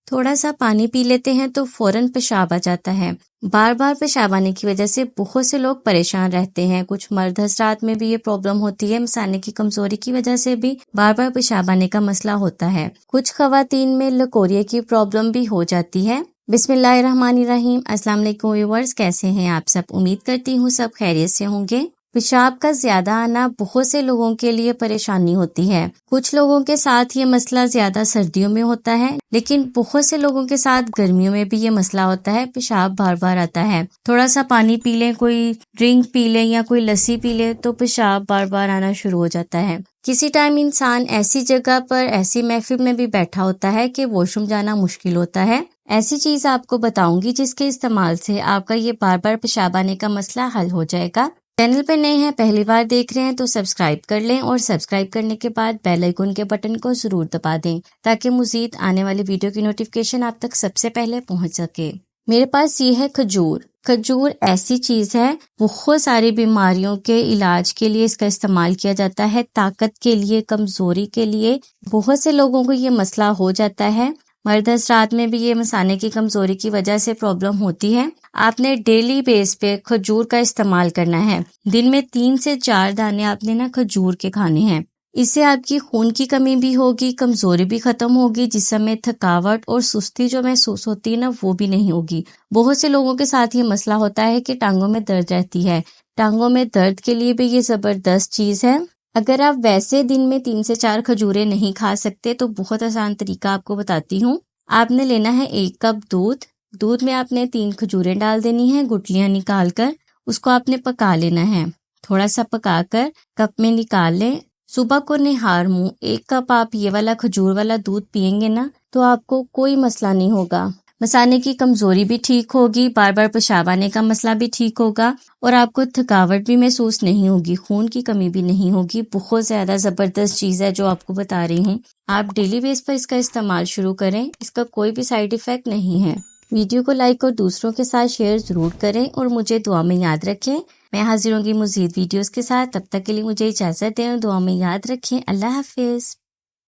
تھوڑا سا پانی پی لیتے ہیں تو فوراً پیشاب آ جاتا ہے۔ بار بار پیشاب آنے کی وجہ سے بہت سے لوگ پریشان رہتے ہیں۔ کچھ مرد حضرات میں بھی یہ پرابلم ہوتی ہے، مثانے کی کمزوری کی وجہ سے بھی بار بار پیشاب آنے کا مسئلہ ہوتا ہے۔ کچھ خواتین میں لکوریا کی پرابلم بھی ہو جاتی ہے۔ بسم اللہ الرحمن الرحیم۔ السلام علیکم ویورز، کیسے ہیں آپ سب؟ امید کرتی ہوں سب خیریت سے ہوں گے۔ پیشاب کا زیادہ آنا بہت سے لوگوں کے لیے پریشانی ہوتی ہے۔ کچھ لوگوں کے ساتھ یہ مسئلہ زیادہ سردیوں میں ہوتا ہے، لیکن بہت سے لوگوں کے ساتھ گرمیوں میں بھی یہ مسئلہ ہوتا ہے، پیشاب بار بار آتا ہے۔ تھوڑا سا پانی پی لیں، کوئی ڈرنک پی لیں یا کوئی لسی پی لیں تو پیشاب بار بار آنا شروع ہو جاتا ہے۔ کسی ٹائم انسان ایسی جگہ پر، ایسی محفل میں بھی بیٹھا ہوتا ہے کہ واش روم جانا مشکل ہوتا ہے۔ ایسی چیز آپ کو بتاؤں گی جس کے استعمال سے آپ کا یہ بار بار پیشاب آنے کا مسئلہ حل ہو جائے گا۔ چینل پہ نئے ہیں، پہلی بار دیکھ رہے ہیں تو سبسکرائب کر لیں، اور سبسکرائب کرنے کے بعد بیل آئیکن کے بٹن کو ضرور دبا دیں تاکہ مزید آنے والی ویڈیو کی نوٹیفیکیشن آپ تک سب سے پہلے پہنچ سکے۔ میرے پاس یہ ہے کھجور۔ کھجور ایسی چیز ہے، بہت ساری بیماریوں کے علاج کے لیے اس کا استعمال کیا جاتا ہے، طاقت کے لیے، کمزوری کے لیے۔ بہت سے لوگوں کو یہ مسئلہ ہو جاتا ہے، مرد حضرات میں بھی یہ مثانے کی کمزوری کی وجہ سے پرابلم ہوتی ہے۔ آپ نے ڈیلی بیس پہ کھجور کا استعمال کرنا ہے۔ دن میں 3 سے 4 دانے آپ نے کھجور کے کھانے ہیں۔ اس سے آپ کی خون کی کمی بھی ہوگی، کمزوری بھی ختم ہوگی، جسم میں تھکاوٹ اور سستی جو محسوس ہوتی ہے وہ بھی نہیں ہوگی۔ بہت سے لوگوں کے ساتھ یہ مسئلہ ہوتا ہے کہ ٹانگوں میں درد رہتی ہے۔ ٹانگوں میں درد کے لیے بھی یہ زبردست چیز ہے۔ اگر آپ ویسے دن میں 3 سے 4 کھجوریں نہیں کھا سکتے تو بہت آسان طریقہ آپ کو بتاتی ہوں۔ آپ نے لینا ہے 1 کپ دودھ میں آپ نے 3 کھجوریں ڈال دینی ہیں، گٹلیاں نکال کر اس کو آپ نے پکا لینا ہے۔ تھوڑا سا پکا کر کپ میں نکال لیں۔ صبح کو نہار منہ 1 کپ آپ یہ والا کھجور والا دودھ پئیں گے تو آپ کو کوئی مسئلہ نہیں ہوگا۔ مثانے کی کمزوری بھی ٹھیک ہوگی، بار بار پیشاب آنے کا مسئلہ بھی ٹھیک ہوگا، اور آپ کو تھکاوٹ بھی محسوس نہیں ہوگی، خون کی کمی بھی نہیں ہوگی۔ بہت زیادہ زبردست چیز ہے جو آپ کو بتا رہی ہوں۔ آپ ڈیلی بیس پر اس کا استعمال شروع کریں، اس کا کوئی بھی سائیڈ ایفیکٹ نہیں ہے۔ ویڈیو کو لائک اور دوسروں کے ساتھ شیئر ضرور کریں، اور مجھے دعا میں یاد رکھیں۔ میں حاضر ہوں گی مزید ویڈیوز کے ساتھ، تب تک کے لیے مجھے اجازت دیں اور دعا میں یاد رکھیں۔ اللہ حافظ۔